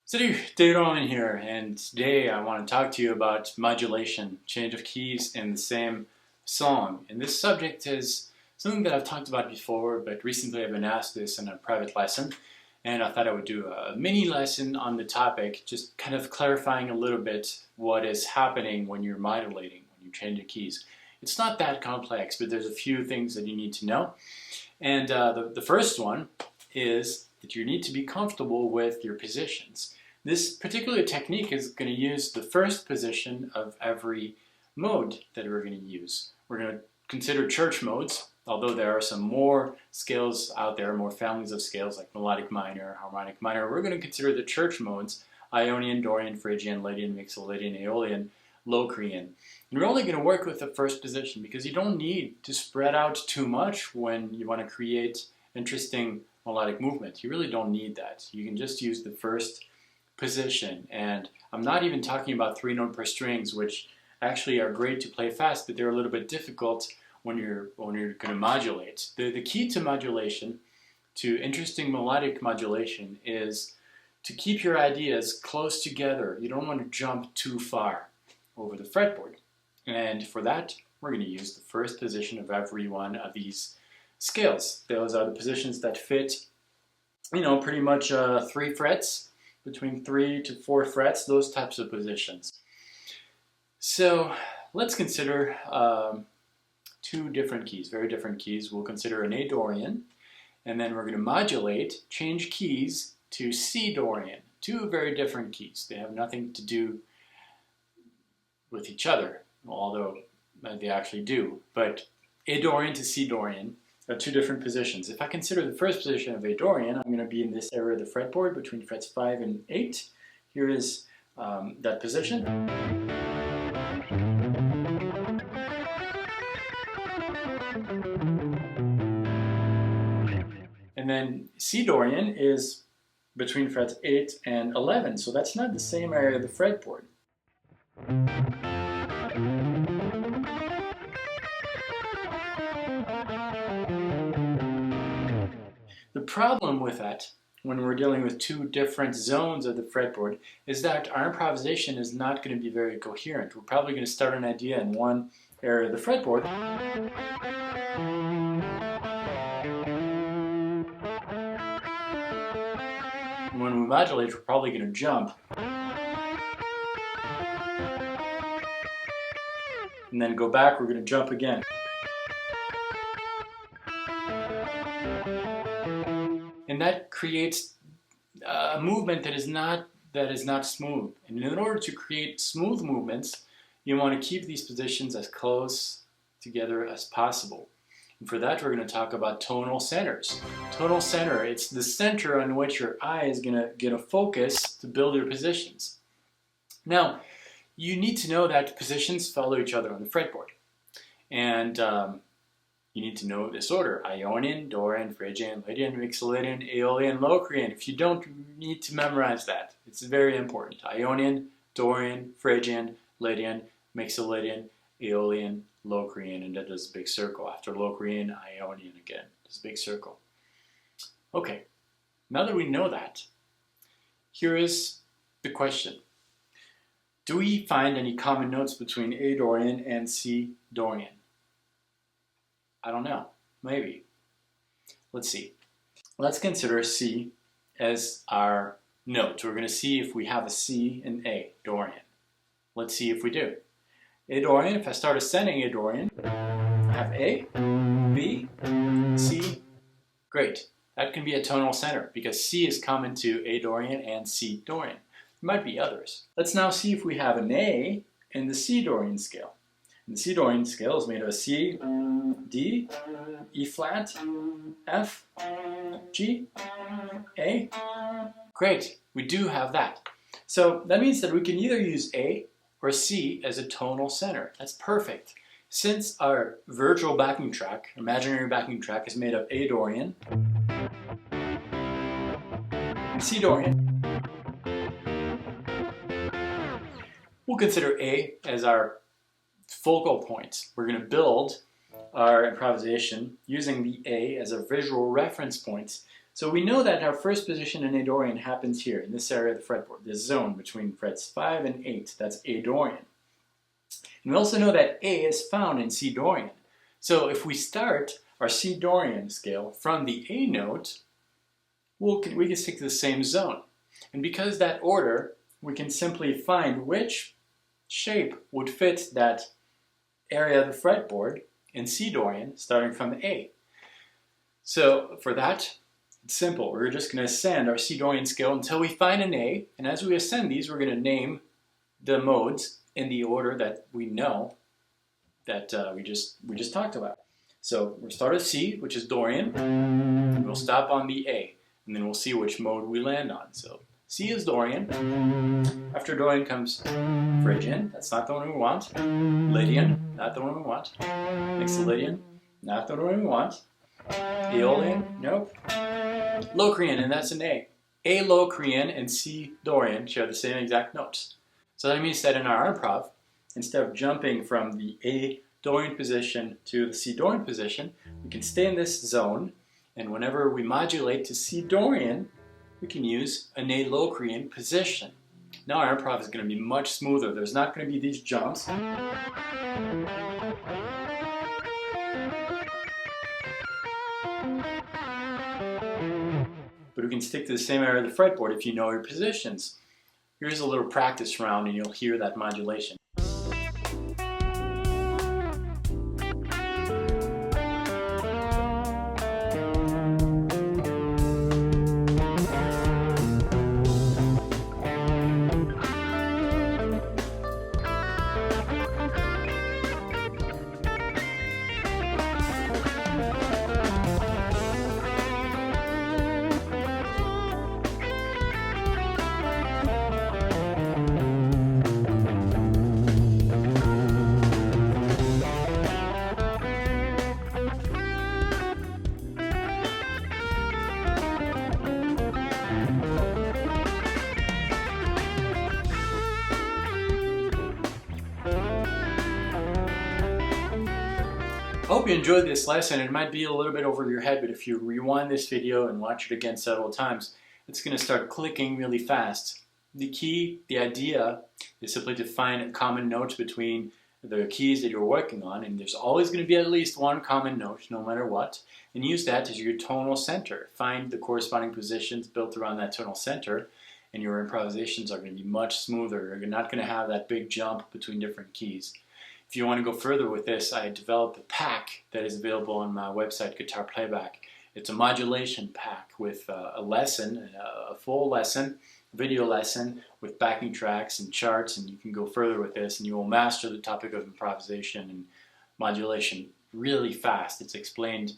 Salut, Dorian here, and today I want to talk to you about modulation, change of keys in the same song. And this subject is something that I've talked about before, but recently I've been asked this in a private lesson, and I thought I would do a mini lesson on the topic, just kind of clarifying a little bit what is happening when you're modulating, when you change the keys. It's not that complex, but there's a few things that you need to know. And the first one is that you need to be comfortable with your positions. This particular technique is going to use the first position of every mode that we're going to use. We're going to consider church modes, although there are some more scales out there, more families of scales like melodic minor, harmonic minor. We're going to consider the church modes: Ionian, Dorian, Phrygian, Lydian, Mixolydian, Aeolian, Locrian. And we're only going to work with the first position because you don't need to spread out too much when you want to create interesting melodic movement. You really don't need that. You can just use the first position. And I'm not even talking about 3-note per strings, which actually are great to play fast, but they're a little bit difficult when you're going to modulate. The key to modulation, to interesting melodic modulation, is to keep your ideas close together. You don't want to jump too far over the fretboard. And for that, we're going to use the first position of every one of these scales. Those are the positions that fit, pretty much 3 frets, between 3 to 4 frets, those types of positions. So let's consider 2 different keys, very different keys. We'll consider an A Dorian, and then we're going to modulate, change keys to C Dorian. 2 very different keys. They have nothing to do with each other, although they actually do. But A Dorian to C Dorian are 2 different positions. If I consider the first position of A Dorian, I'm going to be in this area of the fretboard between frets 5 and 8. Here is that position. And then C Dorian is between frets 8 and 11, so that's not the same area of the fretboard. The problem with that, when we're dealing with 2 different zones of the fretboard, is that our improvisation is not going to be very coherent. We're probably going to start an idea in one area of the fretboard, and when we modulate, we're probably going to jump, and then go back, we're going to jump again. And that creates a movement that is not smooth. And in order to create smooth movements, you want to keep these positions as close together as possible. And for that, we're going to talk about tonal centers. Tonal center, it's the center on which your eye is going to get a focus to build your positions. Now, you need to know that positions follow each other on the fretboard. And you need to know this order: Ionian, Dorian, Phrygian, Lydian, Mixolydian, Aeolian, Locrian. If you don't, you need to memorize that. It's very important. Ionian, Dorian, Phrygian, Lydian, Mixolydian, Aeolian, Locrian, and that does a big circle. After Locrian, Ionian again. Does a big circle. Okay, now that we know that, here is the question. Do we find any common notes between A Dorian and C Dorian? I don't know. Maybe. Let's see. Let's consider C as our note. We're going to see if we have a C in A Dorian. Let's see if we do. A Dorian, if I start ascending A Dorian, I have A, B, C. Great. That can be a tonal center because C is common to A Dorian and C Dorian. There might be others. Let's now see if we have an A in the C Dorian scale. And the C Dorian scale is made of a C, D, E flat, F, G, A. Great, we do have that. So that means that we can either use A or C as a tonal center. That's perfect. Since our virtual backing track, imaginary backing track, is made of A Dorian and C Dorian, we'll consider A as our focal point. We're going to build our improvisation using the A as a visual reference point So we know that our first position in A dorian happens here, in this area of the fretboard, this zone between frets 5 and 8. That's A dorian. And we also know that A is found in C dorian. So if we start our C dorian scale from the A note, we can stick to the same zone. And because that order, we can simply find which shape would fit that area of the fretboard in C dorian, starting from A. So for that, it's simple. We're just going to ascend our C dorian scale until we find an A, and as we ascend these, we're going to name the modes in the order that we know that we just talked about. So we'll start at C, which is dorian, and we'll stop on the A, and then we'll see which mode we land on. So C is dorian. After dorian comes Phrygian, that's not the one we want. Lydian, not the one we want. Next to Lydian, not the one we want. Aeolian, nope. Locrian, and that's an A. A Locrian and C dorian share the same exact notes. So that means that in our improv, instead of jumping from the A dorian position to the C dorian position, we can stay in this zone, and whenever we modulate to C dorian, we can use an A Locrian position. Now our improv is going to be much smoother. There's not going to be these jumps. But we can stick to the same area of the fretboard if you know your positions. Here's a little practice round and you'll hear that modulation. I hope you enjoyed this lesson. It might be a little bit over your head, but if you rewind this video and watch it again several times, it's going to start clicking really fast. The key, the idea, is simply to find common notes between the keys that you're working on, and there's always going to be at least one common note, no matter what, and use that as your tonal center. Find the corresponding positions built around that tonal center, and your improvisations are going to be much smoother. You're not going to have that big jump between different keys. If you want to go further with this, I developed a pack that is available on my website, Guitar Playback. It's a modulation pack with a lesson, a full lesson, video lesson with backing tracks and charts, and you can go further with this and you will master the topic of improvisation and modulation really fast. It's explained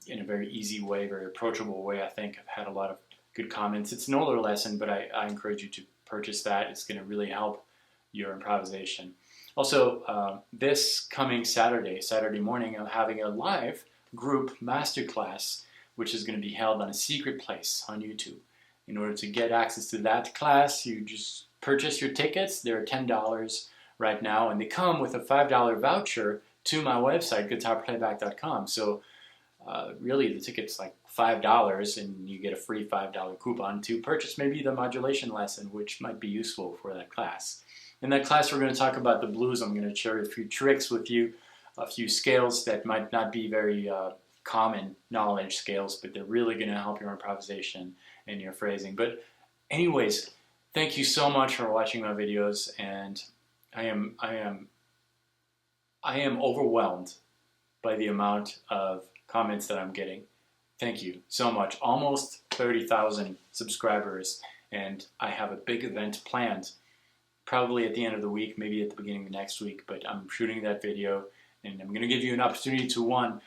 in a very easy way, very approachable way. I think I've had a lot of good comments. It's an older lesson, but I encourage you to purchase that. It's going to really help your improvisation. Also, this coming Saturday morning, I'm having a live group masterclass, which is going to be held on a secret place on YouTube. In order to get access to that class, you just purchase your tickets. They're $10 right now, and they come with a $5 voucher to my website, guitarplayback.com. So really, the ticket's like $5, and you get a free $5 coupon to purchase maybe the modulation lesson, which might be useful for that class. In that class, we're going to talk about the blues. I'm going to share a few tricks with you, a few scales that might not be very common knowledge scales, but they're really going to help your improvisation and your phrasing. But anyways, thank you so much for watching my videos, and I am overwhelmed by the amount of comments that I'm getting. Thank you so much. Almost 30,000 subscribers, and I have a big event planned. Probably at the end of the week, maybe at the beginning of next week, but I'm shooting that video and I'm going to give you an opportunity to win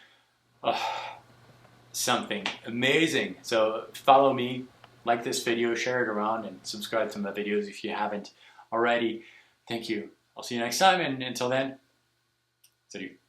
something amazing. So follow me, like this video, share it around, and subscribe to my videos if you haven't already. Thank you. I'll see you next time, and until then, salut.